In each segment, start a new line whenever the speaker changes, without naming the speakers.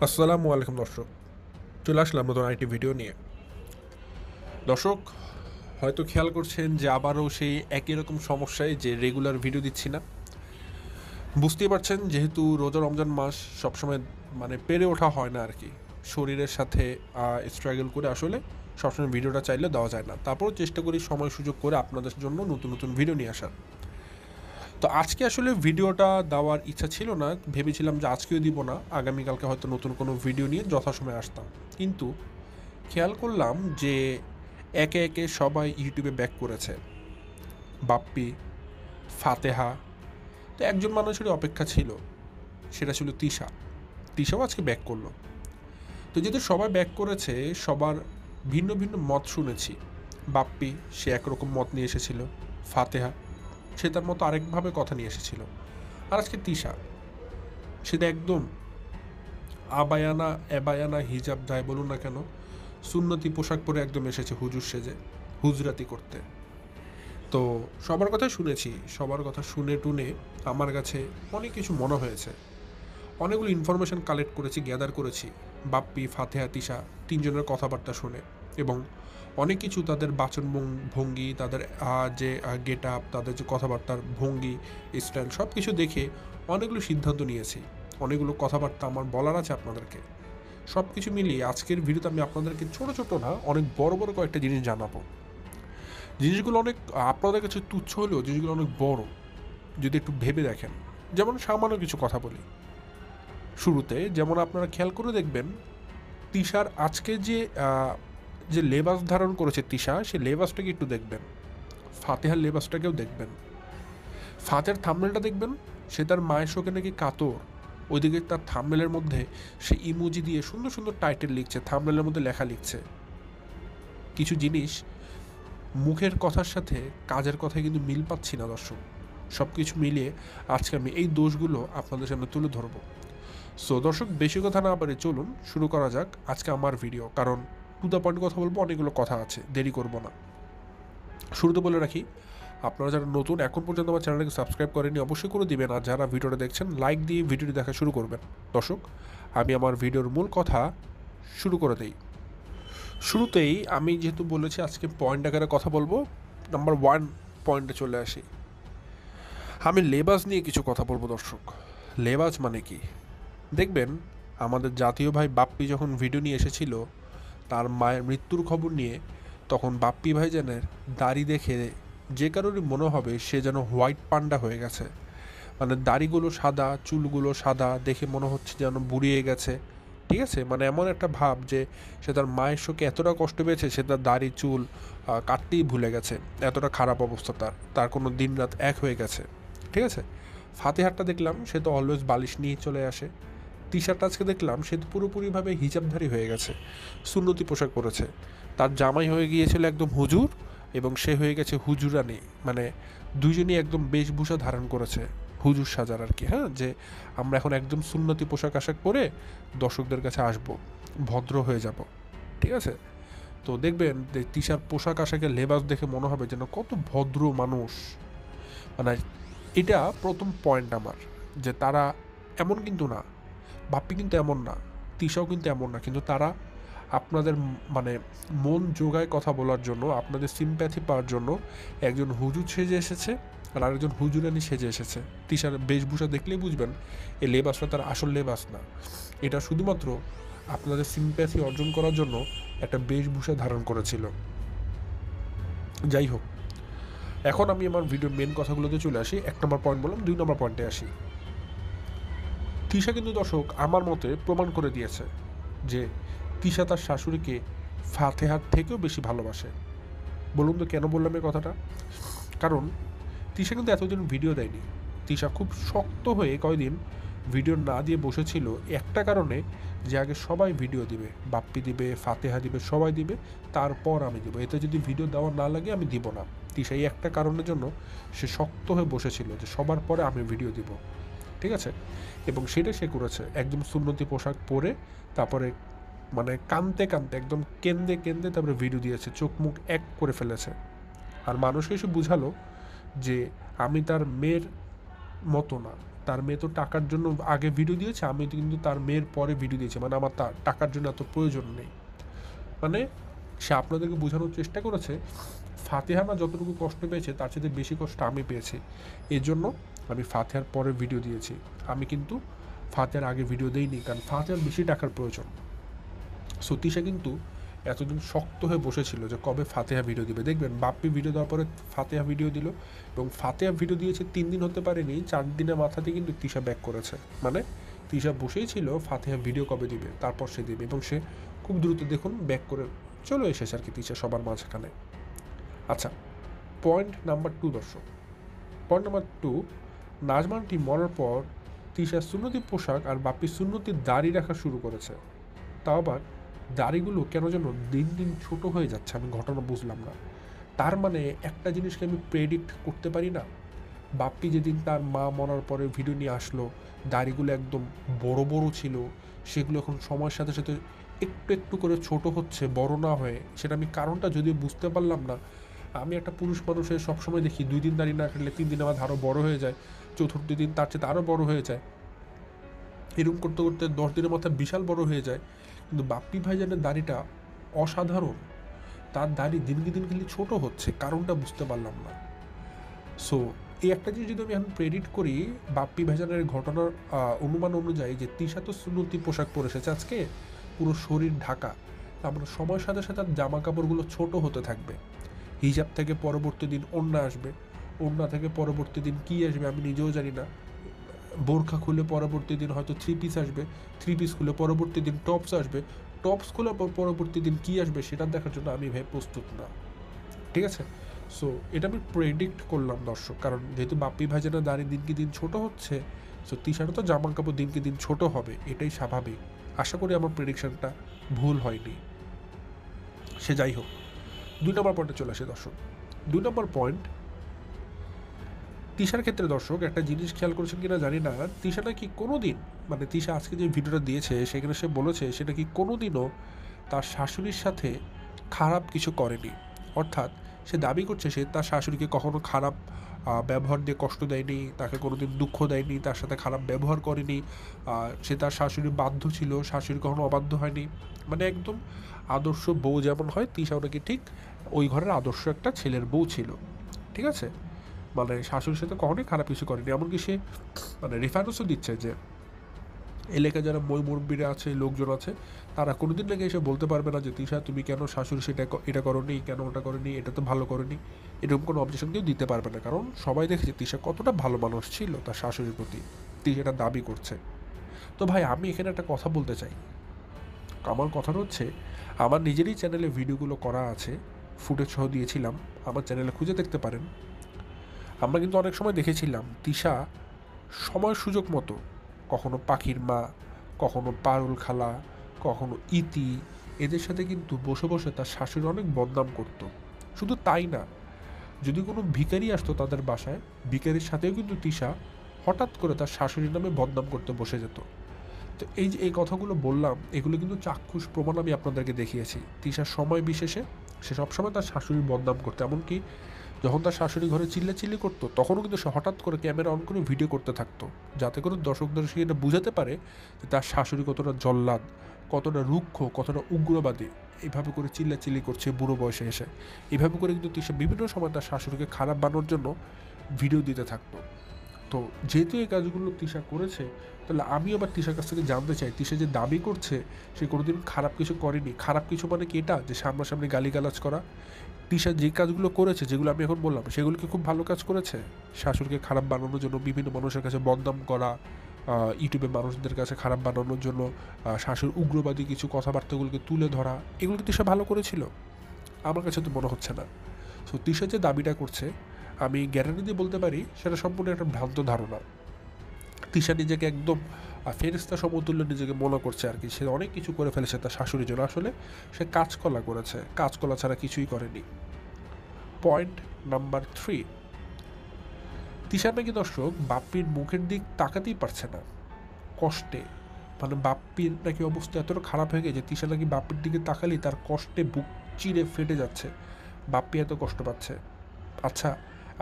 আসসালামু আলাইকুম দর্শক, চলে আসলাম নতুন আরেকটি ভিডিও নিয়ে। দর্শক হয়তো খেয়াল করছেন যে আবারও সেই একই রকম সমস্যায় যে রেগুলার ভিডিও দিচ্ছি না। বুঝতেই পারছেন যেহেতু রোজা রমজান মাস সবসময় পেরে ওঠা হয় না আর কি, শরীরের সাথে স্ট্রাগল করে আসলে সবসময় ভিডিওটা চাইলে দেওয়া যায় না। তারপরও চেষ্টা করি সময় সুযোগ করে আপনাদের জন্য নতুন নতুন ভিডিও নিয়ে আসার। তো আজকে আসলে ভিডিওটা দেওয়ার ইচ্ছা ছিল না, ভেবেছিলাম যে আজকেও দিব না, আগামীকালকে হয়তো নতুন কোনো ভিডিও নিয়ে যথাসময়ে আসতাম। কিন্তু খেয়াল করলাম যে একে একে সবাই ইউটিউবে ব্যাক করেছে। বাপ্পি, ফাতেহা, তো একজন মানুষেরই অপেক্ষা ছিল, সেটা ছিল তিশা। তিশাও আজকে ব্যাক করলো। তো যেহেতু সবাই ব্যাক করেছে, সবার ভিন্ন ভিন্ন মত শুনেছি। বাপ্পি সে একরকম মত নিয়ে এসেছিল, ফাতেহা সে তার মতো আরেকভাবে কথা নিয়ে এসেছিল, আর আজকে তিশা সেটা একদম আবায়ানা এবায়ানা হিজাব যাই বলুন না কেন, সুন্নতি পোশাক পরে একদম এসেছে হুজুর সেজে হুজরাতি করতে। তো সবার কথা শুনেছি, সবার কথা শুনে টুনে আমার কাছে অনেক কিছু মনে হয়েছে। অনেকগুলো ইনফরমেশন কালেক্ট করেছি, গ্যাদার করেছি বাপ্পি, ফাতেহা, তিশা তিনজনের কথাবার্তা শুনে, এবং অনেক কিছু তাদের বাচন ভঙ্গি, তাদের যে গেট আপ, তাদের যে কথাবার্তার ভঙ্গি, স্টাইল সব কিছু দেখে অনেকগুলো সিদ্ধান্ত নিয়েছি। অনেকগুলো কথাবার্তা আমার বলার আছে আপনাদেরকে। সব কিছু মিলিয়ে আজকের ভিডিওতে আমি আপনাদেরকে ছোট ছোট না, অনেক বড় বড় কয়েকটা জিনিস জানাবো। জিনিসগুলো অনেক আপনাদের কাছে তুচ্ছ হলেও জিনিসগুলো অনেক বড় যদি একটু ভেবে দেখেন। যেমন সামান্য কিছু কথা বলি শুরুতে, যেমন আপনারা খেয়াল করে দেখবেন তিশার আজকে যে যে লেবাস ধারণ করেছে তিশা, সে লেবাসটাকে একটু দেখবেন। ফাতেহার লেবাসটাকেও দেখবেন। ফাতেহার থাম্বনেলটা দেখবেন, সে তার মায়ের শোকে নাকি কাতর, ওইদিকে তার থাম্বনেলের মধ্যে সে ইমোজি দিয়ে সুন্দর সুন্দর টাইটেল লিখছে, থাম্বনেলের মধ্যে লেখা লিখছে। কিছু জিনিস মুখের কথার সাথে কাজের কথায় কিন্তু মিল পাচ্ছি না দর্শক। সব কিছু মিলিয়ে আজকে আমি এই দোষগুলো আপনাদের সামনে তুলে ধরবো। সো দর্শক বেশি কথা না পারে চলুন শুরু করা যাক আজকে আমার ভিডিও, কারণ টু দ্য পয়েন্ট কথা বলবো, অনেকগুলো কথা আছে, দেরি করব না। শুরুতে বলে রাখি, আপনারা যারা নতুন এখন পর্যন্ত আমার চ্যানেলটাকে সাবস্ক্রাইব করেনি অবশ্যই করে দিবেন, আর যারা ভিডিওটা দেখছেন লাইক দিয়ে ভিডিওটি দেখা শুরু করবেন। দর্শক আমি আমার ভিডিওর মূল কথা শুরু করে দেই। শুরুতেই আমি যেহেতু বলেছি আজকে পয়েন্ট আকারে কথা বলবো, নাম্বার ওয়ান পয়েন্টে চলে আসি। আমি লেবাস নিয়ে কিছু কথা বলবো দর্শক। লেবাস মানে কি দেখবেন, আমাদের জাতীয় ভাই বাপ্পি যখন ভিডিও নিয়ে এসেছিল তার মায়ের মৃত্যুর খবর নিয়ে, তখন বাপ্পি ভাইজানের দাড়ি দেখে যে কারোরই মনে হবে সে যেন হোয়াইট পান্ডা হয়ে গেছে। মানে দাড়িগুলো সাদা, চুলগুলো সাদা, দেখে মনে হচ্ছে যেন বুড়িয়ে গেছে। ঠিক আছে, মানে এমন একটা ভাব যে সে তার মায়ের শোকে এতটা কষ্ট পেয়েছে সে তার দাড়ি চুল কাটতেই ভুলে গেছে। এতটা খারাপ অবস্থা তার, তার কোনো দিন রাত এক হয়ে গেছে। ঠিক আছে, ফাতেহারটা দেখলাম সে তো অলওয়েজ বালিশ নিয়ে চলে আসে। টি শার্ট আজকে দেখলাম সে তো পুরোপুরিভাবে হিজাবধারী হয়ে গেছে, সুন্নতি পোশাক পরেছে। তার জামাই হয়ে গিয়েছিল একদম হুজুর, এবং সে হয়ে গেছে হুজুরানি, মানে দুজনই একদম বেশভূষা ধারণ করেছে হুজুর সাজার আর কি। হ্যাঁ, যে আমরা এখন একদম সুন্নতি পোশাক আশাক পরে দর্শকদের কাছে আসব, ভদ্র হয়ে যাব। ঠিক আছে, তো দেখবেন যে তিশার পোশাক আশাকের লেবাস দেখে মনে হবে যেন কত ভদ্র মানুষ। মানে এটা প্রথম পয়েন্ট আমার, যে তারা এমন কিন্তু না, বাপ্পি কিন্তু এমন না, তিশাও কিন্তু এমন না, কিন্তু তারা আপনাদের মানে মন জোগায় কথা বলার জন্য, আপনাদের সিম্প্যাথি পাওয়ার জন্য একজন হুজুর সেজে এসেছে আর আরেকজন হুজুরানি সেজে এসেছে। তিশার বেশভূষা দেখলেই বুঝবেন এই লেবাসটা তার আসল লেবাস না, এটা শুধুমাত্র আপনাদের সিম্প্যাথি অর্জন করার জন্য একটা বেশভূষা ধারণ করেছিল। যাই হোক, এখন আমি আমার ভিডিওর মেন কথাগুলোতে চলে আসি। এক নম্বর পয়েন্ট বললাম, দুই নম্বর পয়েন্টে আসি। তিশা কিন্তু দর্শক আমার মতে প্রমাণ করে দিয়েছে যে তিশা তার শাশুড়িকে ফাতেহার থেকেও বেশি ভালোবাসে। বলুন তো কেন বললাম এই কথাটা? কারণ তিশা কিন্তু এতদিন ভিডিও দেয়নি। তিশা খুব শক্ত হয়ে কয়দিন ভিডিও না দিয়ে বসেছিল একটা কারণে, যে আগে সবাই ভিডিও দিবে, বাপ্পি দিবে, ফাতেহা দিবে, সবাই দিবে, তারপর আমি দিব, এতে যদি ভিডিও দেওয়া না লাগে আমি দিব না। তিশা এই একটা কারণের জন্য সে শক্ত হয়ে বসেছিল যে সবার পরে আমি ভিডিও দিব। ঠিক আছে, এবং সেটা সে করেছে একদম সুন্নতি পোশাক পরে। তারপরে মানে কানতে কানতে একদম কেন্দে কেন্দে তারপরে ভিডিও দিয়েছে, চোখ মুখ এক করে ফেলেছে। আর মানুষকে এসে বুঝালো যে আমি তার মেয়ের মতো না, তার মেয়ে তো টাকার জন্য আগে ভিডিও দিয়েছে, আমি কিন্তু তার মেয়ের পরে ভিডিও দিয়েছি, মানে আমার তার টাকার জন্য এত প্রয়োজন নেই। মানে সে আপনাদেরকে বোঝানোর চেষ্টা করেছে ফাতিহা না যতটুকু কষ্ট পেয়েছে তার চেয়ে বেশি কষ্ট আমি পেয়েছি, এর জন্য আমি ফাতিহার পরে ভিডিও দিয়েছি। আমি কিন্তু ফাতিহার আগে ভিডিও দেইনি, কারণ ফাতিহার বেশি টাকার প্রয়োজন। সো তিশা কিন্তু এতদিন শক্ত হয়ে বসেছিল যে কবে ফাতিহা ভিডিও দিবে। দেখবেন বাপ্পি ভিডিও দেওয়ার পরে ফাতিহা ভিডিও দিল, এবং ফাতিহা ভিডিও দিয়েছে 3 দিন হতে পারেনি, 4 দিনের মাথাতে কিন্তু তিশা ব্যাক করেছে। মানে তিশা বসেই ছিল ফাতিহা ভিডিও কবে দিবে, তারপর সে দিবে, এবং সে খুব দ্রুত দেখুন ব্যাক করে চলে এসেছে আর কি তিশা সবার মাঝখানে। আচ্ছা, পয়েন্ট নাম্বার 2 দর্শক, পয়েন্ট নাম্বার 2, নাজমা আন্টি মরার পর তিশা সুন্নতি পোশাক আর বাপ্পি সুন্নতি দাড়ি রাখা শুরু করেছে। তাও আবার দাড়িগুলো কেন যেন দিন দিন ছোট হয়ে যাচ্ছে, আমি ঘটনা বুঝলাম না। তার মানে একটা জিনিসকে আমি প্রেডিক্ট করতে পারি না। বাপ্পি যেদিন তার মা মরার পরে ভিডিও নিয়ে আসলো, দাড়িগুলো একদম বড় বড় ছিল, সেগুলো এখন সময়ের সাথে সাথে একটু একটু করে ছোট হচ্ছে, বড় না হয়ে। সেটা আমি কারণটা যদিও বুঝতে পারলাম না। আমি একটা পুরুষ মানুষের সবসময় দেখি 2 দিন দাড়ি না কাটলে 3 দিন আমার আরও বড় হয়ে যায়, চতুর্থ দিন তার চেয়ে আরও বড় হয়ে যায়, এরকম করতে করতে 10 দিনের মাথায় বিশাল বড় হয়ে যায়। কিন্তু বাপ্পি ভাইজানের দাড়িটা অসাধারণ, তার দাড়ি দিনকে দিন খালি ছোট হচ্ছে, কারণটা বুঝতে পারলাম না। সো এই একটা জিনিস যদি আমি এখন প্রেডিক্ট করি বাপ্পি ভাইজানের ঘটনার অনুমান অনুযায়ী, যে তিশা তো সুন্নতি পোশাক পরে এসেছে আজকে, পুরো শরীর ঢাকা, তারপরে সময়ের সাথে সাথে জামা কাপড়গুলো ছোট হতে থাকবে। হিজাব থেকে পরবর্তী দিন ওড়না আসবে, ওড়না থেকে পরবর্তী দিন কী আসবে আমি নিজেও জানি না। বোরখা খুলে পরবর্তী দিন হয়তো 3 পিস আসবে, 3 পিস খুলে পরবর্তী দিন টপস আসবে, টপস খুলে পরবর্তী দিন কী আসবে সেটা দেখার জন্য আমি ভাই প্রস্তুত না। ঠিক আছে, সো এটা আমি প্রেডিক্ট করলাম দর্শক, কারণ যেহেতু বাপ্পি ভাইজানের দাড়ি দিনকে দিন ছোট হচ্ছে, সো তিশারও তো জামা কাপড় দিনকে দিন ছোট হবে, এটাই স্বাভাবিক। আশা করি আমার প্রেডিকশনটা ভুল হয়নি। সে যাই হোক, 2 নম্বর পয়েন্টে চলে আসে দর্শক। 2 নম্বর পয়েন্ট, তিশার ক্ষেত্রে দর্শক একটা জিনিস খেয়াল করেছেন কিনা জানি না, তিশা নাকি কোনো দিন, মানে তিশা আজকে যে ভিডিওটা দিয়েছে সেখানে সে বলেছে সে নাকি কোনো দিনও তার শাশুড়ির সাথে খারাপ কিছু করেনি। অর্থাৎ সে দাবি করছে সে তার শাশুড়িকে কখনো খারাপ ব্যবহার দিয়ে কষ্ট দেয়নি, তাকে কোনোদিন দুঃখ দেয়নি, তার সাথে খারাপ ব্যবহার করেনি, সে তার শাশুড়ি বাধ্য ছিল, শাশুড়ি কখনো অবাধ্য হয়নি। মানে একদম আদর্শ বউ যেমন হয়, তিশাও নাকি ঠিক ওই ঘরের আদর্শ একটা ছেলের বউ ছিল। ঠিক আছে, মানে শাশুড়ির সাথে কখনোই খারাপ কিছু করেনি। এমনকি সে মানে রেফারেন্সও দিচ্ছে যে এলাকায় যারা মুরব্বীরা আছে, লোকজন আছে, তারা কোনোদিন নাকি এসে বলতে পারবে না যে তিশা তুমি কেন শাশুড়ি সেটা এটা করোনি, কেন ওটা করোনি, এটা তো ভালো করোনি, এরকম কোনো অবজেকশন কেউ দিতে পারবে না। কারণ সবাই দেখেছে তিশা কতটা ভালো মানুষ ছিল তার শাশুড়ির প্রতি, তিশা এটা দাবি করছে। তো ভাই আমি এখানে একটা কথা বলতে চাই, আমার কথাটা হচ্ছে আমার নিজেরই চ্যানেলে ভিডিওগুলো করা আছে, ফুটেজ সহ দিয়েছিলাম, আমার চ্যানেলে খুঁজে দেখতে পারেন। আমরা কিন্তু অনেক সময় দেখেছিলাম তিশা সময় সুযোগ মতো কখনো পাখির মা, কখনো পারুল খালা, কখনো ইতি, এদের সাথে কিন্তু বসে বসে তার শাশুড়ি অনেক বদনাম করত। শুধু তাই না, যদি কোনো ভিখারি আসতো তাদের বাসায়, ভিখারির সাথেও কিন্তু তিশা হঠাৎ করে তার শাশুড়ির নামে বদনাম করতে বসে যেত। তো এই যে এই কথাগুলো বললাম, এগুলো কিন্তু চাক্ষুষ প্রমাণ আমি আপনাদেরকে দেখিয়েছি। তিশার সময় বিশেষে সে সবসময় তার শাশুড়ির বদনাম করতো, এমনকি যখন তার শাশুড়ি ঘরে চিল্লাচিল্লি করতো তখনও কিন্তু সে হঠাৎ করে ক্যামেরা অন করে ভিডিও করতে থাকতো, যাতে করে দর্শকদের সে এটা বুঝাতে পারে যে তার শাশুড়ি কতটা জল্লাদ, কতটা রুক্ষ, কতটা উগ্রবাদী। এইভাবে করে চিল্লাচিল্লি করছে বুড়ো বয়সে এসে। এইভাবে করে কিন্তু তিশা বিভিন্ন সময় তার শাশুড়িকে খারাপ বানানোর জন্য ভিডিও দিতে থাকতো। তো যেহেতু এই কাজগুলো তিশা করেছে, তাহলে আমি আবার তিশার কাছ থেকে জানতে চাই তিশা যে দাবি করছে সে কোনোদিন খারাপ কিছু করেনি, খারাপ কিছু মানে কি এটা যে সামনাসামনি গালিগালাজ করা? তিশা যে কাজগুলো করেছে, যেগুলো আমি এখন বললাম, সেগুলো কি খুব ভালো কাজ করেছে? শাশুড়িকে খারাপ বানানোর জন্য বিভিন্ন মানুষের কাছে বদনাম করা, ইউটিউবে মানুষদের কাছে খারাপ বানানোর জন্য শাশুড়ির উগ্রবাদী কিছু কথাবার্তাগুলোকে তুলে ধরা, এগুলো কি তিশা ভালো করেছিল? আমার কাছে তো মনে হচ্ছে না। সো তিশা যে দাবিটা করছে, আমি গ্যারান্টি দিয়ে বলতে পারি সেটা সম্পূর্ণ একটা ভ্রান্ত ধারণা। তিশা নিজেকে একদম ফেরেশতা সমতুল্য নিজেকে মনে করছে আর কি, সে অনেক কিছু করে ফেলেছে তার শাশুড়ির জন্য। আসলে সে কাজকলা করেছে, কাজকলা ছাড়া কিছুই করেনি। পয়েন্ট নাম্বার 3, তিশা নাকি দর্শক বাপ্পির মুখের দিক তাকাতেই পারছে না কষ্টে। মানে বাপ্পির নাকি অবস্থা এতটা খারাপ হয়ে গেছে, তিশা নাকি বাপ্পির দিকে তাকালেই তার কষ্টে বুক চিরে ফেটে যাচ্ছে, বাপ্পি এত কষ্ট পাচ্ছে। আচ্ছা,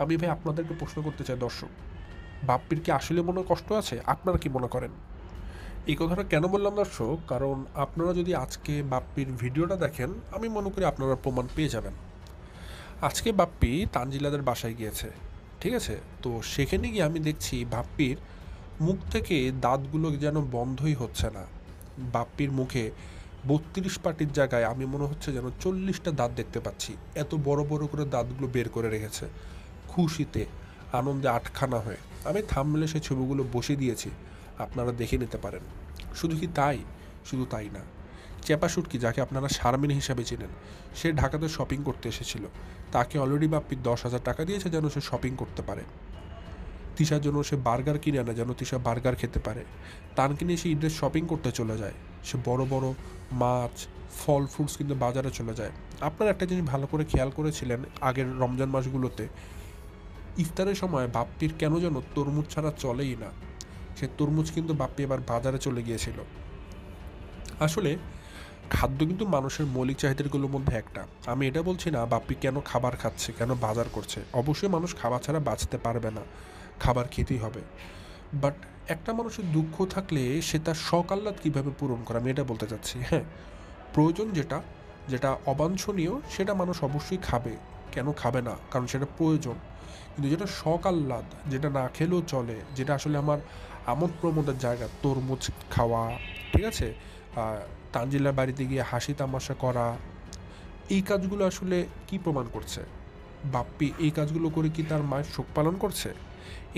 আমি ভাই আপনাদেরকে প্রশ্ন করতে চাই দর্শক, বাপ্পির কি আসলে মনে কষ্ট আছে? আপনারা কি মনে করেন? এই কথাটা কেন বললাম দর্শক, কারণ আপনারা যদি আজকে বাপ্পির ভিডিওটা দেখেন, আমি মনে করি আপনারা প্রমাণ পেয়ে যাবেন। আজকে বাপ্পি তানজিলাদের বাসায় গিয়েছে, ঠিক আছে? তো সেখানে গিয়ে আমি দেখছি বাপ্পির মুখ থেকে দাঁতগুলো যেন বন্ধই হচ্ছে না। বাপ্পির মুখে 32 পাটির জায়গায় আমি মনে হচ্ছে যেন 40টা দাঁত দেখতে পাচ্ছি। এত বড় বড় করে দাঁতগুলো বের করে রেখেছে, খুশিতে আনন্দে আটখানা হয়ে। আমি থাম্বনেলে সেই ছবিগুলো বসিয়ে দিয়েছি, আপনারা দেখে নিতে পারেন। শুধু কি তাই? শুধু তাই না, চেপা শুটকি, যাকে আপনারা শারমিন হিসাবে চেনেন, সে ঢাকাতে শপিং করতে এসেছিল। তাকে অলরেডি বাপ্পি 10,000 টাকা দিয়েছে যেন সে শপিং করতে পারে। তিশার জন্য সে বার্গার কিনে আনে যেন তিশা বার্গার খেতে পারে। তানকে নিয়ে সে ঈদের শপিং করতে চলে যায়। সে বড় বড় মাছ, ফল ফ্রুটস কিন্তু বাজারে চলে যায়। আপনারা একটা জিনিস ভালো করে খেয়াল করেছিলেন, আগের রমজান মাসগুলোতে ইফতারের সময় বাপ্পির কেন যেন তরমুজ ছাড়া চলেই না। সে তরমুজ কিন্তু বাপ্পি এবার বাজারে চলে গিয়েছিল। আসলে খাদ্য কিন্তু মানুষের মৌলিক চাহিদাগুলোর মধ্যে একটা। আমি এটা বলছি না বাপ্পি কেন খাবার খাচ্ছে, কেন বাজার করছে। অবশ্যই মানুষ খাবার ছাড়া বাঁচতে পারবে না, খাবার খেতেই হবে। বাট একটা মানুষের দুঃখ থাকলে সে তার শখ আহ্লাদ কীভাবে পূরণ করে, আমি এটা বলতে চাচ্ছি। হ্যাঁ, প্রয়োজন যেটা যেটা অবাঞ্ছনীয় সেটা মানুষ অবশ্যই খাবে, কেন খাবে না, কারণ সেটা প্রয়োজন। কিন্তু যেটা শখ আহ্লাদ, যেটা না খেলেও চলে, যেটা আসলে আমার আমোদ প্রমোদের জায়গা, তরমুজ খাওয়া, ঠিক আছে, তানজিলার বাড়িতে গিয়ে হাসি তামাশা করা, এই কাজগুলো আসলে কি প্রমাণ করছে? বাপ্পি এই কাজগুলো করে কি তার মায়ের শোক পালন করছে?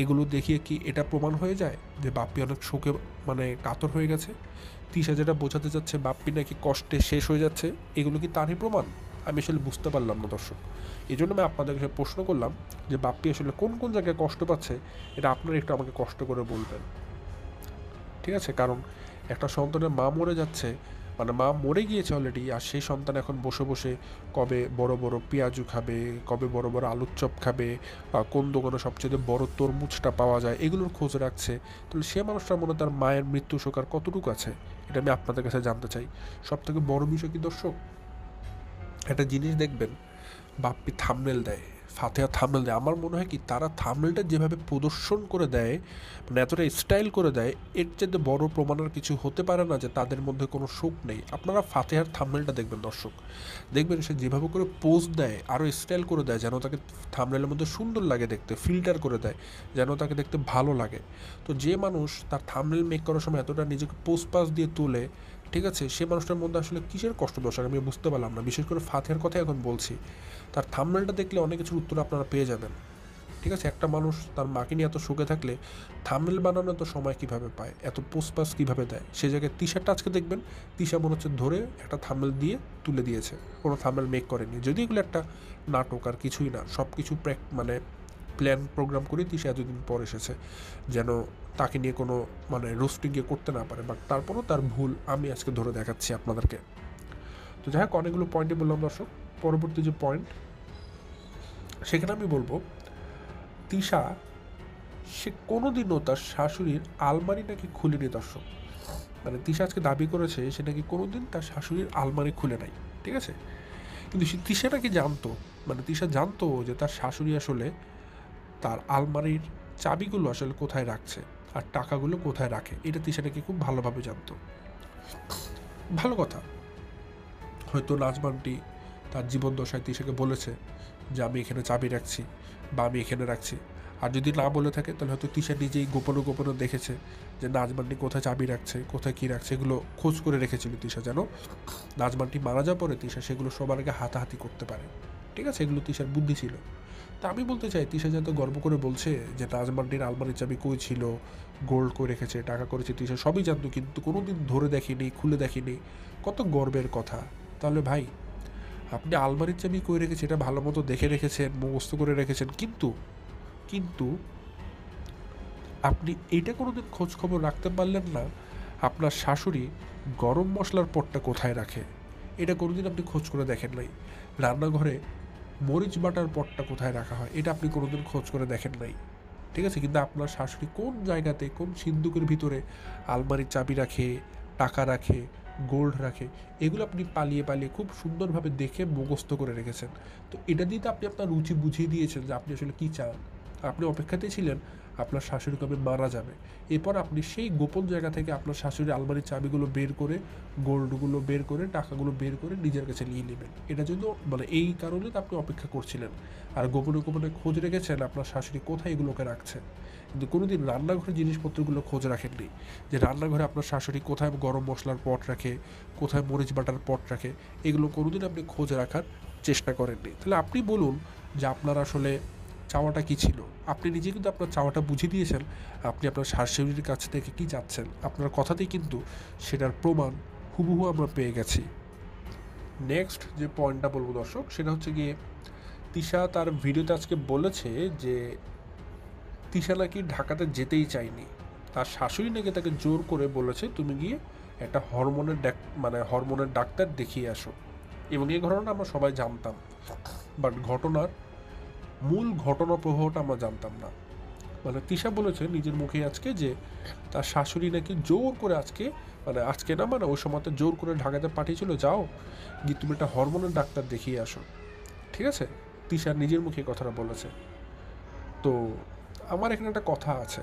এগুলো দেখিয়ে কি এটা প্রমাণ হয়ে যায় যে বাপ্পি অনেক শোকে মানে কাতর হয়ে গেছে? তিশা যেটা বোঝাতে যাচ্ছে বাপ্পি নাকি কষ্টে শেষ হয়ে যাচ্ছে, এগুলো কি তারই প্রমাণ? আমি আসলে বুঝতে পারলাম না দর্শক। এই জন্য আমি আপনাদের কাছে প্রশ্ন করলাম যে বাপ্পি আসলে কোন কোন জায়গায় কষ্ট পাচ্ছে, এটা আপনারা একটু আমাকে কষ্ট করে বলবেন, ঠিক আছে? কারণ একটা সন্তানের মা মরে যাচ্ছে, মানে মা মরে গিয়েছে অলরেডি, আর সেই সন্তান এখন বসে বসে কবে বড় বড় পেঁয়াজু খাবে, কবে বড় বড় আলুর চপ খাবে, কোন দোকানে সবচেয়ে বড় তরমুজটা পাওয়া যায়, এগুলোর খোঁজ রাখছে। তাহলে সে মানুষটার মনে তার মায়ের মৃত্যু শোক আর কতটুকু আছে, এটা আমি আপনাদের কাছে জানতে চাই। সবথেকে বড় বিষয় কি দর্শক, একটা জিনিস দেখবেন, বাপ্পি থাম্বনেল দেয়, ফাতেহা থাম্বনেল দেয়। আমার মনে হয় কি তারা থাম্বনেলটা যেভাবে প্রদর্শন করে দেয়, মানে এতটা স্টাইল করে দেয়, এর চেয়ে বড় প্রমাণের কিছু হতে পারে না যে তাদের মধ্যে কোনো শোক নেই। আপনারা ফাতেহার থাম্বনেলটা দেখবেন দর্শক, দেখবেন সে যেভাবে করে পোজ দেয়, আরও স্টাইল করে দেয় যেন তাকে থাম্বনেলের মধ্যে সুন্দর লাগে দেখতে, ফিল্টার করে দেয় যেন তাকে দেখতে ভালো লাগে। তো যে মানুষ তার থাম্বনেল মেক করার সময় এতটা নিজেকে পোজ পাস দিয়ে তোলে, ঠিক আছে, সে মানুষটার মধ্যে আসলে কিসের কষ্ট দর্শক আমি বুঝতে পারলাম না। বিশেষ করে ফাতেহার কথা এখন বলছি, তার থাম্বনেলটা দেখলে অনেক কিছুর উত্তর আপনারা পেয়ে যাবেন, ঠিক আছে? একটা মানুষ তার মাকে নিয়ে এত সুখে থাকলে থাম্বনেল বানানো এত সময় কীভাবে পায়, এত পোস্টপাস কীভাবে দেয়? সেই জায়গায় তিশারটা আজকে দেখবেন, তিশা মনে হচ্ছে ধরে একটা থাম্বনেল দিয়ে তুলে দিয়েছে, কোনো থাম্বনেল মেক করেনি। যদি এগুলো একটা নাটক আর কিছুই না, সব কিছু মানে প্ল্যান প্রোগ্রাম করে তিশা এতদিন পর এসেছে যেন তাকে নিয়ে কোনো মানে রোস্টিং করতে না পারে, বাট তারপরও তার ভুল আমি আজকে ধরে দেখাচ্ছি আপনাদেরকে। তো যাই হোক, অনেকগুলো পয়েন্টই বললাম দর্শক। পরবর্তী যে পয়েন্ট, সেখানে আমি বলবো তিশা সে কোনোদিনও তার শাশুড়ির আলমারি নাকি খুলেনি দর্শক। মানে তিশা আজকে দাবি করেছে সে নাকি কোনোদিন তার শাশুড়ির আলমারি খুলে নাই, ঠিক আছে? কিন্তু তিশা নাকি জানতো, মানে তিশা জানতো যে তার শাশুড়ি আসলে তার আলমারির চাবিগুলো আসলে কোথায় রাখছে আর টাকাগুলো কোথায় রাখে, এটা তিশা নাকি খুব ভালোভাবে জানতো। ভালো কথা, হয়তো নাজমানটি তার জীবদ্দশায় তিশাকে বলেছে যে আমি এখানে চাবি রাখছি বা আমি এখানে রাখছি। আর যদি না বলে থাকে তাহলে হয়তো তিশা নিজেই গোপনে গোপনে দেখেছে যে নাজমানটি কোথায় চাবি রাখছে, কোথায় কী রাখছে, এগুলো খোঁজ করে রেখেছিল তিশা, যেন নাজমানটি মারা যাওয়ার পরে তিশা সেগুলো সবার আগে হাতাহাতি করতে পারে, ঠিক আছে? এগুলো তিশার বুদ্ধি ছিল। তা আমি বলতে চাই তিশা যাতে গর্ব করে বলছে যে নাজমানটির আলমারির চাবি কই ছিল, গোল্ড করে রেখেছে, টাকা করেছে, তিশা সবই জানতো কিন্তু কোনোদিন ধরে দেখিনি, খুলে দেখিনি, কত গর্বের কথা। তাহলে ভাই, আপনি আলমারির চাবি কই রেখেছে এটা ভালো মতো দেখে রেখেছেন, মুখস্থ করে রেখেছেন, কিন্তু কিন্তু আপনি এইটা কোনোদিন খোঁজ খবর রাখতে পারলেন না আপনার শাশুড়ি গরম মশলার পটটা কোথায় রাখে, এটা কোনোদিন আপনি খোঁজ করে দেখেন নাই। রান্নাঘরে মরিচ বাটার পটটা কোথায় রাখা হয়, এটা আপনি কোনোদিন খোঁজ করে দেখেন নাই, ঠিক আছে? কিন্তু আপনার শাশুড়ি কোন জায়গাতে, কোন সিন্দুকের ভিতরে আলমারির চাবি রাখে, টাকা রাখে, গোল্ড রাখে, এগুলো আপনি পালিয়ে পালিয়ে খুব সুন্দরভাবে দেখে মুখস্থ করে রেখেছেন। তো এটা দিয়ে তো আপনি আপনার রুচি বুঝিয়ে দিয়েছেন যে আপনি আসলে কী চান। আপনি অপেক্ষাতেই ছিলেন আপনার শাশুড়ি কবে মারা যাবে। এরপর আপনি সেই গোপন জায়গা থেকে আপনার শাশুড়ির আলমারির চাবিগুলো বের করে, গোল্ডগুলো বের করে, টাকাগুলো বের করে নিজের কাছে নিয়ে নেবেন। এটা জন্য মানে এই কারণে তো আপনি অপেক্ষা করছিলেন, আর গোপনে গোপনে খোঁজ রেখেছেন আপনার শাশুড়ি কোথায় এগুলোকে রাখছে। কিন্তু কোনোদিন রান্নাঘরের জিনিসপত্রগুলো খোঁজ রাখেননি, যে রান্নাঘরে আপনার শাশুড়ি কোথায় গরম মশলার পট রাখে, কোথায় মরিচ বাটার পট রাখে, এগুলো কোনোদিন আপনি খোঁজ রাখার চেষ্টা করেননি। তাহলে আপনি বলুন যে আপনার আসলে চাওয়াটা কী ছিল। আপনি নিজে কিন্তু আপনার চাওয়াটা বুঝিয়ে দিয়েছেন, আপনি আপনার শাশুড়ির কাছ থেকে কী চাচ্ছেন, আপনার কথাতেই কিন্তু সেটার প্রমাণ হুবহু আমরা পেয়ে গেছি। নেক্সট যে পয়েন্টটা বলবো দর্শক, সেটা হচ্ছে গিয়ে তিশা তার ভিডিওতে আজকে বলেছে যে তিশা নাকি ঢাকাতে যেতেই চায়নি, তার শাশুড়ি নাকি তাকে জোর করে বলেছে তুমি গিয়ে একটা হরমোনের ডাক্তার দেখিয়ে আসো। এবং এই ঘটনাটা আমরা সবাই জানতাম, বাট মূল ঘটনা প্রবাহটা আমরা জানতাম না। মানে তিশা বলেছে নিজের মুখে আজকে যে তার শাশুড়ি নাকি জোর করে আজকে না মানে ওই সময়তে জোর করে ঢাকাতে পাঠিয়েছিল, যাও গিয়ে তুমি একটা হরমোনের ডাক্তার দেখিয়ে আসো। ঠিক আছে, তিশা নিজের মুখে কথাটা বলেছে। তো আমার এখানে একটা কথা আছে,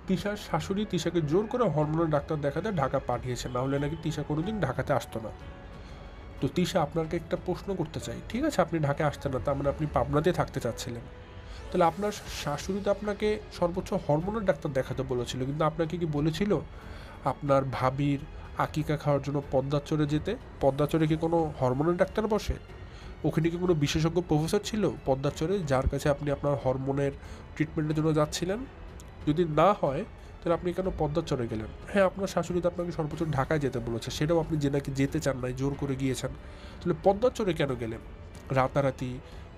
তিশার শাশুড়ি তিশাকে জোর করে হরমোনের ডাক্তার দেখাতে ঢাকা পাঠিয়েছে, না হলে নাকি তিশা কোনোদিন ঢাকাতে আসতো না। তো তিশা আপনাকে একটা প্রশ্ন করতে চাই, ঠিক আছে আপনি ঢাকায় আসতেন না, তার মানে আপনি পাবনাতে থাকতে চাচ্ছিলেন, তাহলে আপনার শাশুড়ি তো আপনাকে সর্বোচ্চ হরমোনের ডাক্তার দেখাতে বলেছিল, কিন্তু আপনাকে কি বলেছিল আপনার ভাবির আকিকা খাওয়ার জন্য পদ্মাচরে যেতে? পদ্মাচরে কি কোনো হরমোনের ডাক্তার বসে? ওখানে কি কোনো বিশেষজ্ঞ প্রফেসর ছিল পদ্মাচরে যার কাছে আপনি আপনার হরমোনের ট্রিটমেন্টের জন্য যাচ্ছিলেন? যদি না হয় তাহলে আপনি কেন পদ্মাচরে গেলেন? হ্যাঁ, আপনার শাশুড়ি তো আপনাকে সর্বোচ্চ ঢাকায় যেতে বলেছে, সেটাও আপনি যে নাকি যেতে চান নাই, জোর করে গিয়েছেন, তাহলে পদ্মাচরে কেন গেলেন? রাতারাতি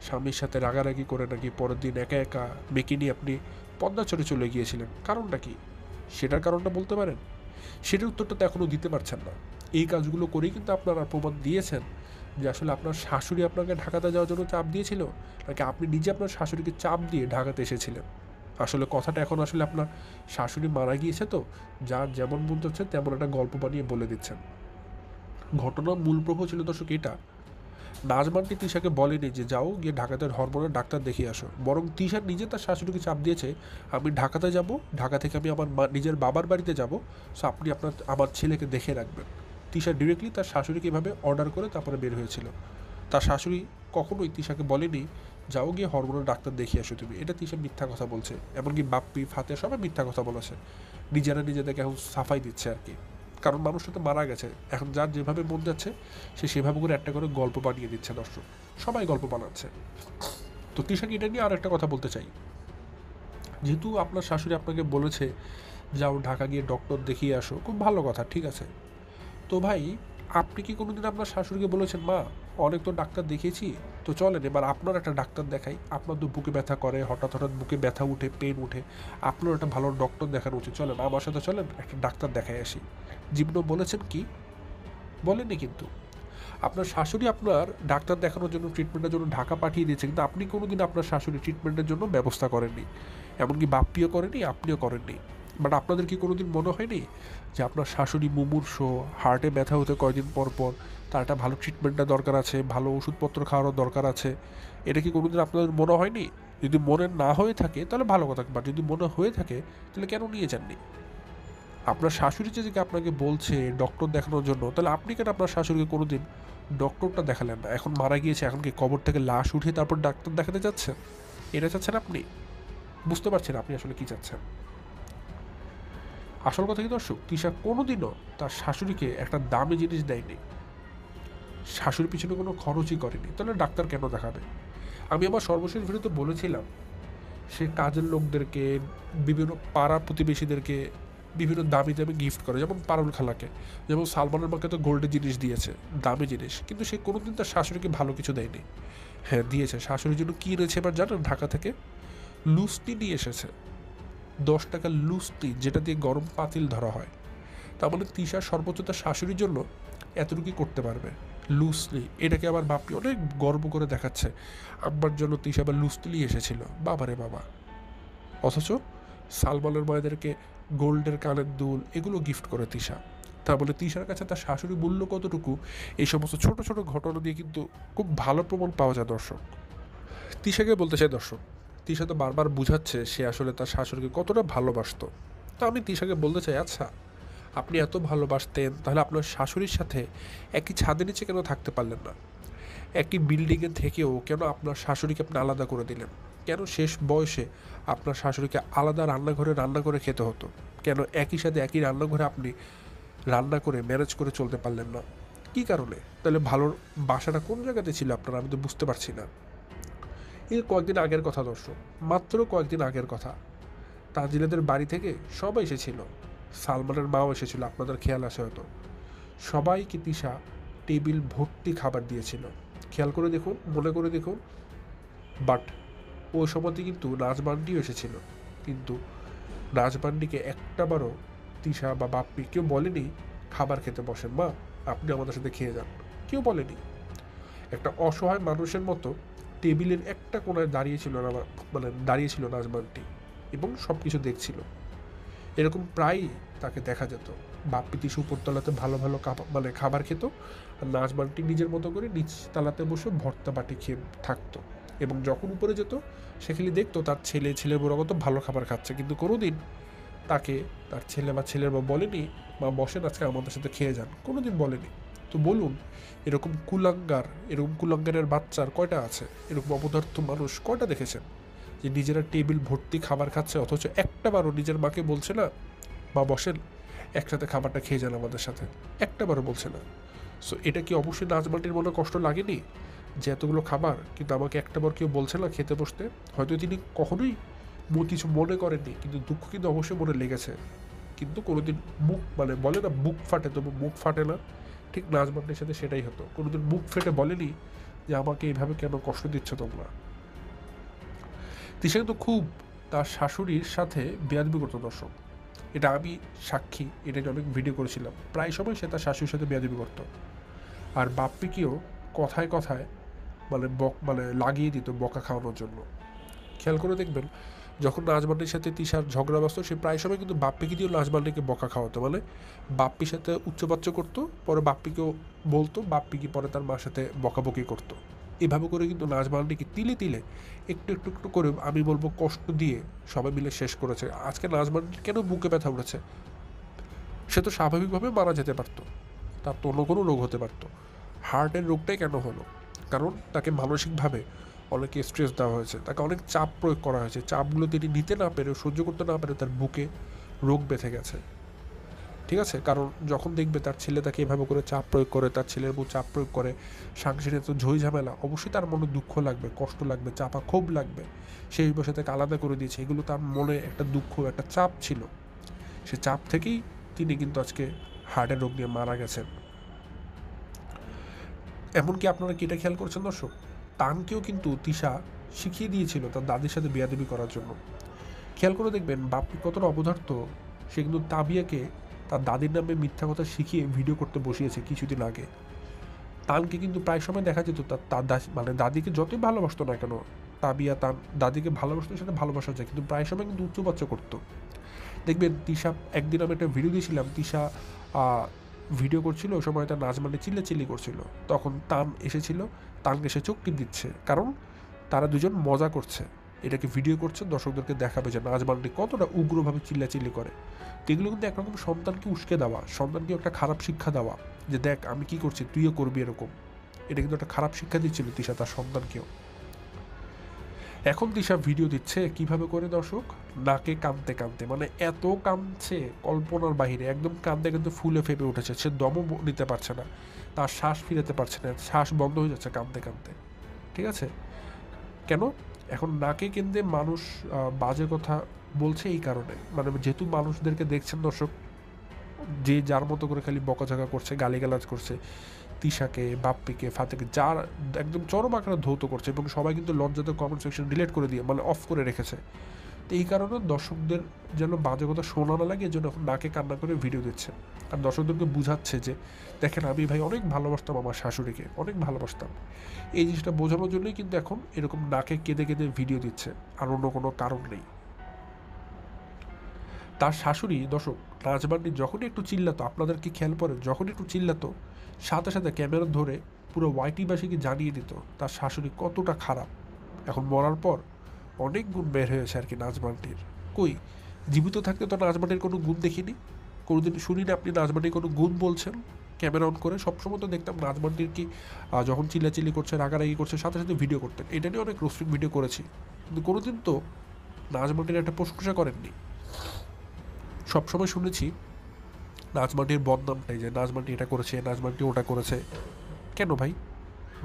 স্বামীর সাথে রাগারাগি করে নাকি পরের দিন একা একা মেকে নিয়ে আপনি পদ্মাচরে চলে গিয়েছিলেন, কারণটা কি? সেটার কারণটা বলতে পারেন? সেটার উত্তরটা তো এখনও দিতে পারছেন না। এই কাজগুলো করেই কিন্তু আপনারা প্রমাণ দিয়েছেন যে আসলে আপনার শাশুড়ি আপনাকে ঢাকাতে যাওয়ার জন্য চাপ দিয়েছিল, নাকি আপনি নিজে আপনার শাশুড়িকে চাপ দিয়ে ঢাকাতে এসেছিলেন। আসলে কথাটা এখন আসলে আপনার শাশুড়ি মারা গিয়েছে, তো যার যেমন মন হচ্ছে তেমন একটা গল্প বানিয়ে বলে দিচ্ছেন। ঘটনার মূল প্রভাব ছিল দর্শক এটা, নাজমানটি তিশাকে বলেনি যে যাও গিয়ে ঢাকাতে হরমোনের ডাক্তার দেখিয়ে আসো, বরং তিশা নিজে তার শাশুড়িকে চাপ দিয়েছে আমি ঢাকাতে যাব, ঢাকা থেকে আমি আমার নিজের বাবার বাড়িতে যাব, সো আপনি আমার ছেলেকে দেখে রাখবেন। তিশা ডিরেক্টলি তার শাশুড়িকে এভাবে অর্ডার করে তারপরে বের হয়েছিল। তার শাশুড়ি কখনোই তিশাকে বলেনি যাও গিয়ে হরমোনের ডাক্তার দেখিয়ে আসো তুমি। এটা তিশা মিথ্যা কথা বলছে, এমনকি বাপ্পি ফাতে সবাই মিথ্যা কথা বলেছে, নিজেরা নিজেদেরকে এখন সাফাই দিচ্ছে আর কি। কারণ মানুষটা তো মারা গেছে, এখন যার যেভাবে মন যাচ্ছে সে সেভাবে করে একটা করে গল্প বানিয়ে দিচ্ছে। দর্শক সবাই গল্প বানাচ্ছে। তো তিশাকে এটা নিয়ে আর একটা কথা বলতে চাই, যেহেতু আপনার শাশুড়ি আপনাকে বলেছে যাও ঢাকা গিয়ে ডক্টর দেখিয়ে আসো, খুব ভালো কথা, ঠিক আছে। তো ভাই আপনি কি কোনোদিন আপনার শাশুড়িকে বলেছেন মা অনেক তো ডাক্তার দেখিয়েছি, তো চলেন এবার আপনার একটা ডাক্তার দেখাই, আপনার তো বুকে ব্যথা করে, হঠাৎ হঠাৎ বুকে ব্যথা উঠে, পেন উঠে, আপনার একটা ভালো ডক্টর দেখানো উচিত, চলেন আমার সাথে চলেন একটা ডাক্তার দেখাই আসি? জীবনে বলেছেন কি? বলেননি। কিন্তু আপনার শাশুড়ি আপনার ডাক্তার দেখানোর জন্য, ট্রিটমেন্টের জন্য ঢাকা পাঠিয়ে দিয়েছে, কিন্তু আপনি কোনোদিন আপনার শাশুড়ি ট্রিটমেন্টের জন্য ব্যবস্থা করেননি, এমনকি বাপ্পিও করেনি, আপনিও করেননি। বাট আপনাদের কি কোনোদিন মনে হয়নি যে আপনার শাশুড়ি মুমূর্ষ, হার্টে ব্যথা হতে কয়দিন পর পর তার একটা ভালো ট্রিটমেন্টের দরকার আছে, ভালো ওষুধপত্র খাওয়ানোর দরকার আছে? এটা কি কোনোদিন আপনাদের মনে হয়নি? যদি মনে না হয়ে থাকে তাহলে ভালো কথা, বাট যদি মনে হয়ে থাকে তাহলে কেন নিয়ে যাননি? আপনার শাশুড়ি যে আপনাকে বলছে ডক্টর দেখানোর জন্য, তাহলে আপনি কেন আপনার শাশুড়িকে কোনোদিন ডক্টরটা দেখালেন না? এখন মারা গিয়েছে, এখন কি কবর থেকে লাশ উঠিয়ে তারপর ডাক্তার দেখাতে যাচ্ছেন? এটা চাচ্ছেন আপনি? বুঝতে পারছেন আপনি আসলে কি চাচ্ছেন? আসল কথা কি দর্শক, তিশা কোনোদিনও তার শাশুড়িকে একটা দামি জিনিস দেয়নি, শাশুড়ির পিছনে কোনো খরচই করেনি, তাহলে ডাক্তার কেন দেখাবে? আমি আমার সর্বশেষ ভিডিওতে বলেছিলাম সে কাজের লোকদেরকে, বিভিন্ন পাড়া প্রতিবেশীদেরকে বিভিন্ন দামি দামি গিফট করে, যেমন পারুল খালাকে, যেমন সালমানের মাকে তো গোল্ডের জিনিস দিয়েছে, দামি জিনিস, কিন্তু সে কোনোদিন তার শাশুড়িকে ভালো কিছু দেয়নি। হ্যাঁ দিয়েছে, শাশুড়ির জন্য কী এনেছে এবার জানেন? ঢাকা থেকে লুস্তি নিয়ে এসেছে, 10 টাকা লুস্তি, যেটা দিয়ে গরম পাতিল ধরা হয়। তার মানে তিশা সর্বোচ্চ তার শাশুড়ির জন্য এতটুকুই করতে পারবে, লুসলি। এটাকে আবার বাপি অনেক গর্ব করে দেখাচ্ছে, আব্বার জন্য তিশা আবার লুসলি এসেছিল, বাবারে বাবা। অথচ সালমানের মায়েদেরকে গোল্ডের কানের দুল এগুলো গিফট করে তিশা। তা বলে তিশার কাছে তার শাশুড়ি মূল্য কতটুকু, এই সমস্ত ছোট ছোট ঘটনা দিয়ে কিন্তু খুব ভালো প্রমাণ পাওয়া যায় দর্শক। তিশাকে বলতে চাই দর্শক, তিশা তো বারবার বুঝাচ্ছে সে আসলে তার শাশুড়িকে কতটা ভালোবাসতো। তো আমি তিশাকে বলতে চাই, আচ্ছা আপনি এত ভালোবাসতেন তাহলে আপনার শাশুড়ির সাথে একই ছাদের নিচে কেন থাকতে পারলেন না? একই বিল্ডিংয়ে থেকেও কেন আপনার শাশুড়িকে আপনি আলাদা করে দিলেন? কেন শেষ বয়সে আপনার শাশুড়িকে আলাদা রান্নাঘরে রান্না করে খেতে হতো? কেন একই সাথে একই রান্নাঘরে আপনি রান্না করে ম্যানেজ করে চলতে পারলেন না? কী কারণে? তাহলে ভালো বাসাটা কোন জায়গাতে ছিল আপনার? আমি তো বুঝতে পারছি না। এই কয়েকদিন আগের কথা দর্শক, মাত্র কয়েকদিন আগের কথা, তাজিলাদের বাড়ি থেকে সবাই এসেছিল। সালমানের মাও এসেছিল, আপনাদের খেয়াল আসে হয়তো। সবাইকে তিশা টেবিল ভর্তি খাবার দিয়েছিল। খেয়াল করে দেখুন, মনে করে দেখুন। বাট ওই সময়তে কিন্তু নাজবান্ডিও এসেছিল, কিন্তু নাজবান্ডিকে একটাবারও তিশা বা বাপ্পি কেউ বলেনি খাবার খেতে বসেন মা, আপনি আমাদের সাথে খেয়ে যান। কেউ বলেনি। একটা অসহায় মানুষের মতো টেবিলের একটা কোনায় দাঁড়িয়েছিল না, মানে দাঁড়িয়েছিল নাজবান্টি, এবং সব কিছু দেখছিল। এরকম প্রায়ই তাকে দেখা যেত। বাপ্পি তিশু উপরতলাতে ভালো ভালো খাবার খেত, আর নাজবান্টি নিজের মতো করে নিচ তালাতে বসে ভর্তা বাটি খেয়ে থাকতো। এবং যখন উপরে যেত সেখানে দেখতো তার ছেলে বড় মতো ভালো খাবার খাচ্ছে, কিন্তু কোনোদিন তাকে তার ছেলে বা ছেলের বা বলেনি মা বসেন আজকে আমাদের সাথে খেয়ে যান, কোনোদিন বলেনি। তো বলুন, এরকম কুলাঙ্গারের বাচ্চার কয়টা আছে? এরকম অপদার্থ মানুষ কয়টা দেখেছেন যে নিজেরা টেবিল ভর্তি খাবার খাচ্ছে, অথচ একটাবারও নিজের মাকে বলছে না মা বসেন একসাথে খাবারটা খেয়ে যান আমাদের সাথে? একটাবারও বলছে না। সো এটা কি অবশ্যই নাজমাটির মনে কষ্ট লাগেনি যে এতগুলো খাবার কিন্তু আমাকে একটাবার কেউ বলছে না খেতে বসতে? হয়তো তিনি কখনোই কিছু মনে করেননি, কিন্তু দুঃখ কিন্তু অবশ্যই মনে লেগেছে। কিন্তু কোনোদিন মুখ বলে না বুক ফাটে, তবু মুখ ফাটে না, ঠিক নাজমাটির সাথে সেটাই হতো। কোনোদিন মুখ ফেটে বলেনি যে আমাকে এইভাবে কেন কষ্ট দিচ্ছ তোমরা। তিশা কিন্তু খুব তার শাশুড়ির সাথে বেয়াদবি করতো দর্শক, এটা আমি সাক্ষী, এটা নিয়ে অনেক ভিডিও করেছিলাম। প্রায় সময় সে তার শাশুড়ির সাথে বেয়াদবি করতো। আর বাপ্পিকেও কথায় কথায় লাগিয়ে দিত বকা খাওয়ানোর জন্য। খেয়াল করে দেখবেন, যখন নাজমান্ডির সাথে তিশার ঝগড়া বাস্তব, সে প্রায় সময় কিন্তু বাপ্পিকে দিয়েও নাজমান্ডিকে বকা খাওয়াতো। বাপ্পির সাথে উচ্চবাচ্য করতো, পরে বাপ্পিকেও বলতো, বাপ্পি কি পরে তার মার সাথে বকাবকি করতো। এভাবে করে কিন্তু নাজমান্ডিকে তিলে তিলে একটু একটু একটু করে আমি বলবো কষ্ট দিয়ে সবাই মিলে শেষ করেছে। আজকে নাজমান্ডির কেন বুকে ব্যথা উঠেছে? সে তো স্বাভাবিকভাবে মারা যেতে পারতো, তার তো অন্য কোনো রোগ হতে পারতো। হার্টের রোগটাই কেন হলো? কারণ তাকে মানসিকভাবে অনেক স্ট্রেস দেওয়া হয়েছে, তাকে অনেক চাপ প্রয়োগ করা হয়েছে। চাপগুলো তিনি নিতে না পেরে, সহ্য করতে না পেরে তার বুকে রোগ বেঁধে গেছে। ঠিক আছে, কারণ যখন দেখবে তার ছেলে তাকে এভাবে করে চাপ প্রয়োগ করে, তার ছেলের উপর চাপ প্রয়োগ করে, সাংসারিক তো ঝই ঝামেলা, অবশ্যই তার মনে দুঃখ লাগবে, কষ্ট লাগবে, চাপা ক্ষোভ লাগবে। সেই বসে তাকে আলাদা করে দিয়েছে, এগুলো তার মনে একটা দুঃখ, একটা চাপ ছিল। সে চাপ থেকেই তিনি কিন্তু আজকে হার্টের রোগ নিয়ে মারা গেছেন। এমনকি আপনারা কি এটা খেয়াল করছেন দর্শক, তানকেও কিন্তু তিশা শিখিয়ে দিয়েছিল তার দাদির সাথে বেয়াদবি করার জন্য। খেয়াল করে দেখবেন বাপ্পি কতটা অপদার্থ, সে কিন্তু তাবিয়াকে তার দাদির নামে মিথ্যা কথা শিখিয়ে ভিডিও করতে বসিয়েছে কিছুদিন আগে। তানকে কিন্তু প্রায় সময় দেখা যেত তার দাদিকে যতই ভালোবাসতো না কেন, তাবিয়া তার দাদিকে ভালোবাসতো, সেটা ভালোবাসা যায়, কিন্তু প্রায় সময় কিন্তু উচ্চবাচ্য করতো। দেখবেন তিশা, একদিন আমি একটা ভিডিও দিয়েছিলাম, তিশা ভিডিও করছিল, ওই সময় তার নাজমান্ডি চিল্লি করছিল, তখন তান এসেছিল, তানকে সে চোখ টিপ দিচ্ছে, কারণ তারা দুজন মজা করছে, এটাকে ভিডিও করছে, দর্শকদেরকে দেখাবে যে নাজমান্ডি কতটা উগ্রভাবে চিল্লাচিল্লি করে। তো এগুলো কিন্তু একরকম সন্তানকে উস্কে দেওয়া, সন্তানকে একটা খারাপ শিক্ষা দেওয়া, যে দেখ আমি কি করছি তুইও করবি এরকম। এটা কিন্তু একটা খারাপ শিক্ষা দিচ্ছিল তিশা তার সন্তানকেও। এখন তিশা ভিডিও দিচ্ছে কিভাবে করে দর্শক, নাকে কাঁদতে কাঁদতে, এত কাঁদছে কল্পনার বাহিরে, একদম কাঁদতে কিন্তু ফুলে ফেপে উঠেছে, সে দমও নিতে পারছে না, তার শ্বাস ফিরাতে পারছে না, শ্বাস বন্ধ হয়ে যাচ্ছে কাঁদতে কাঁদতে। ঠিক আছে, কেন? এখন নাকে কেন্দ্রে মানুষ বাজে কথা বলছে এই কারণে, যেহেতু মানুষদেরকে দেখছেন দর্শক, যে যার মতো করে খালি বকাঝকা করছে, গালিগালাজ করছে, তিশাকে, বাপ্পিকে, ফাতেকে, যার একদম চরম আকারে ধৌত করছে, এবং সবাই কিন্তু লজ্জাতে কমেন্ট সেকশন ডিলিট করে দিয়ে অফ করে রেখেছে। তো এই কারণে দর্শকদের যেন বাজে কথা শোনা না লাগে, এর জন্য এখন নাকে কান্না করে ভিডিও দিচ্ছে, আর দর্শকদেরকে বুঝাচ্ছে যে দেখেন আমি ভাই অনেক ভালোবাসতাম আমার শাশুড়িকে, অনেক ভালোবাসতাম। এই জিনিসটা বোঝানোর জন্যই কিন্তু এখন এরকম নাকে কেঁদে কেঁদে ভিডিও দিচ্ছে, আর অন্য কোনো কারণ নেই। তার শাশুড়ি দর্শক, নাজমান্ডি যখনই একটু চিল্লাতো, আপনাদের কি খেয়াল পড়ে, যখনই একটু চিল্লাতো সাথে সাথে ক্যামেরা ধরে পুরো ওয়াইটিবাসীকে জানিয়ে দিত তার শাশুড়ি কতটা খারাপ। এখন মরার পর অনেক গুণ বের হয়েছে আর কি নাজমানটির। কই, জীবিত থাকতে তো নাজমানটির কোনো গুণ দেখিনি, কোনোদিন শুনিনি আপনি নাজমানটির কোনো গুণ বলছেন ক্যামেরা অন করে। সবসময় তো দেখতাম নাজমানটির কি যখন চিল্লাচিল্লি করছে, রাগারাগি করছে, সাথে সাথে ভিডিও করতেন। এটা নিয়ে অনেক রোস্টিং ভিডিও করেছি, কিন্তু কোনোদিন তো নাজমানটির একটা প্রশংসা করেননি। সবসময় শুনেছি নাজমানটির বদনামটাই, যে নাজমানটি এটা করেছে, নাজমানটি ওটা করেছে। কেন ভাই,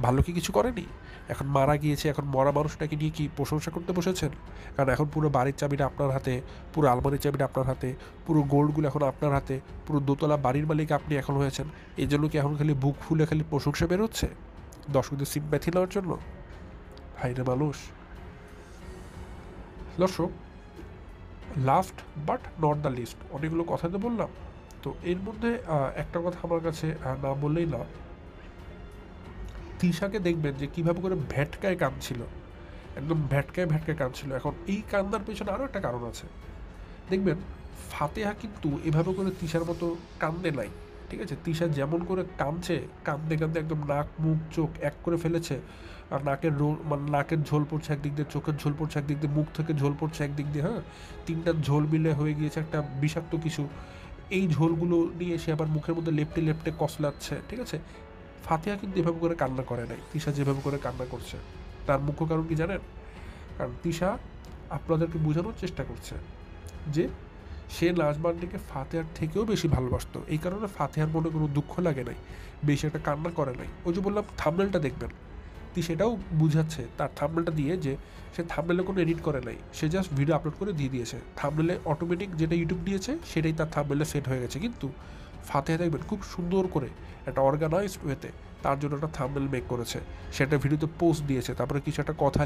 ভালো কি কিছু করেনি? এখন মারা গিয়েছে, এখন মরা মানুষটাকে নিয়ে কি প্রশংসা করতে বসেছেন? কারণ এখন পুরো বাড়ির চাবিটা আপনার হাতে, পুরো আলমারির চাবিটা আপনার হাতে, পুরো গোল্ডগুলো এখন আপনার হাতে, পুরো দোতলা বাড়ির মালিক আপনি এখন হয়েছেন। এই জন্য কি এখন খালি বুক ফুলে খালি প্রশংসা বেরোচ্ছে দর্শকদের সিম্প্যাথি নেওয়ার জন্য? হাইরে মানুষ। দর্শক, last but not the least, অনেকগুলো কথা তো বললাম, তো এর মধ্যে একটা কথা আমার কাছে না বললেই না। তিশাকে দেখবেন যে কীভাবে করে ভ্যাটকায় কাঁদছিল, একদম ভ্যাটকায় ভ্যাটকায় কাঁদছিল। এখন এই কান্দার পেছনে আরও একটা কারণ আছে। দেখবেন ফাতেহা কিন্তু এভাবে করে তিশার মতো কান্দে নাই, ঠিক আছে? তিশা যেমন করে কাঁদছে, কাঁদতে কাঁদতে একদম নাক মুখ চোখ এক করে ফেলেছে, আর নাকের মানে নাকের ঝোল পড়ছে একদিক দিয়ে, চোখের ঝোল পড়ছে একদিক দিয়ে, মুখ থেকে ঝোল পড়ছে একদিক দিয়ে, হ্যাঁ, তিনটা ঝোল মিলে হয়ে গিয়েছে একটা বিষাক্ত কিছু। এই ঝোলগুলো নিয়ে সে আবার মুখের মধ্যে লেপটে লেপটে কসলাচ্ছে, ঠিক আছে? ফাতিহা কিন্তু এভাবে করে কান্না করে নাই, তিশা যেভাবে করে কান্না করছে। তার মুখ্য কারণ কি জানেন? কারণ তিশা আপনাদেরকে বোঝানোর চেষ্টা করছে যে সে নাজমানটিকে ফাতেহার থেকেও বেশি ভালোবাসতো। এই কারণে ফাতেহার মনে কোনো দুঃখ লাগে নাই, বেশি একটা কান্না করে নাই। ওই যে বললাম থাম্বনেলটা দেখবেন, সেটাও বুঝাচ্ছে তার থাম্বনেলটা দিয়ে যে সে থাম্বনেলে কোনো এডিট করে নাই, সে জাস্ট ভিডিও আপলোড করে দিয়ে দিয়েছে। থাম্বনেলে অটোমেটিক যেটা ইউটিউব দিয়েছে সেটাই তার থাম্বনেলে সেট হয়ে গেছে। কিন্তু ফাতেহা দেখবেন খুব সুন্দর করে একটা অর্গানাইজড ওয়েতে তার জন্য একটা থাম্বনেল মেক করেছে, সেটা ভিডিওতে পোস্ট দিয়েছে, তারপরে কিছু একটা কথা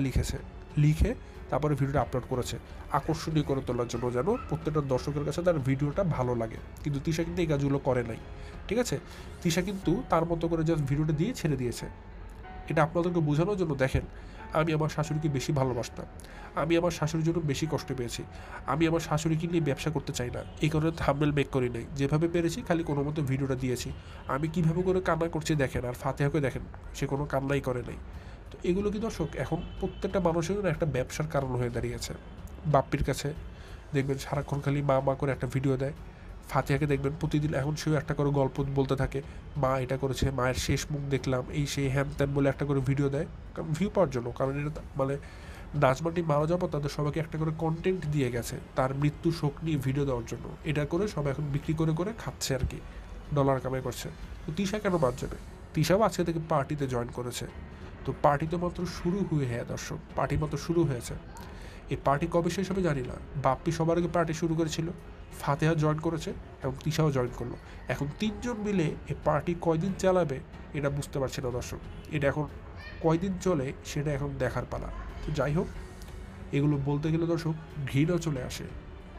লিখে তারপরে ভিডিওটা আপলোড করেছে আকর্ষণীয় করে তোলার জন্য, যেন প্রত্যেকটা দর্শকের কাছে তার ভিডিওটা ভালো লাগে। কিন্তু তিশা কিন্তু এই কাজগুলো করে নাই, ঠিক আছে? তিশা কিন্তু তার মতো করে জাস্ট ভিডিওটা দিয়ে ছেড়ে দিয়েছে। এটা আপনাদেরকে বোঝানোর জন্য, দেখেন আমি আমার শাশুড়িকে বেশি ভালোবাসতাম, আমি আমার শাশুড়ির জন্য বেশি কষ্ট পেয়েছি, আমি আমার শাশুড়িকে নিয়ে ব্যবসা করতে চাই না, এই কারণে থাম্বনেল মেক করি নাই, যেভাবে পেরেছি খালি কোনো মতো ভিডিওটা দিয়েছি। আমি কীভাবে করে কান্না করছি দেখেন, আর ফাতেহাকে দেখেন, সে কোনো কান্নাই করে নাই। তো এগুলো কি দর্শক এখন প্রত্যেকটা মানুষের জন্য একটা ব্যবসার কারণ হয়ে দাঁড়িয়েছে। বাপ্পির কাছে দেখবেন সারাক্ষণ খালি মা মা করে একটা ভিডিও দেয়, ফাতিহাকে দেখবেন প্রতিদিন এখন সেও একটা করে গল্প বলতে থাকে, মা এটা করেছে, মায়ের শেষ মুখ দেখলাম, এই সেই হ্যান ত্যান বলে একটা করে ভিডিও দেয়, কারণ ভিউ পাওয়ার জন্য। কারণ এটা মানে নাজমানটি মারা যাবো তাদের সবাইকে একটা করে কন্টেন্ট দিয়ে গেছে তার মৃত্যু শোক নিয়ে ভিডিও দেওয়ার জন্য। এটা করে সবাই এখন বিক্রি করে করে খাচ্ছে আর কি, ডলার কামাই করছে। তো তিশা কেন বাদ যাবে? তিশাও আজকে থেকে পার্টিতে জয়েন করেছে। তো পার্টি তো মাত্র শুরু হ্যাঁ দর্শক, পার্টি মাত্র শুরু হয়েছে। এই পার্টি কবে শেষ হবে জানি না। বাপ্পি সবার আগে পার্টি শুরু করেছিল, ফাতেহা জয়েন করেছে এবং তিশাও জয়েন করলো। এখন তিনজন মিলে এই পার্টি কয়দিন চালাবে এটা বুঝতে পারছি না দর্শক। এটা এখন কয়দিন চলে সেটা এখন দেখার পালা। তো যাই হোক, এগুলো বলতে গেলে দর্শক ঘৃণা চলে আসে,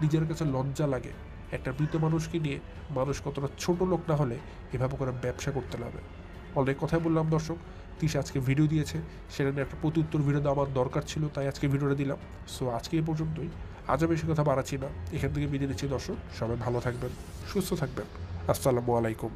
নিজের কাছে লজ্জা লাগে। একটা মৃত মানুষকে নিয়ে মানুষ কতটা ছোট লোক না হলে এভাবে করে ব্যবসা করতে লাগে। অনেক কথাই বললাম দর্শক, তিশা আজকে ভিডিও দিয়েছে, সেটা নিয়ে একটা প্রত্যুত্তর ভিডিও দেওয়া আমার দরকার ছিল, তাই আজকে ভিডিওটা দিলাম। সো আজকে এই পর্যন্তই, আজও বেশি কথা বাড়াচ্ছি না, এখান থেকে বিদায় নিচ্ছি দর্শক। সবাই ভালো থাকবেন, সুস্থ থাকবেন, আসসালামু আলাইকুম।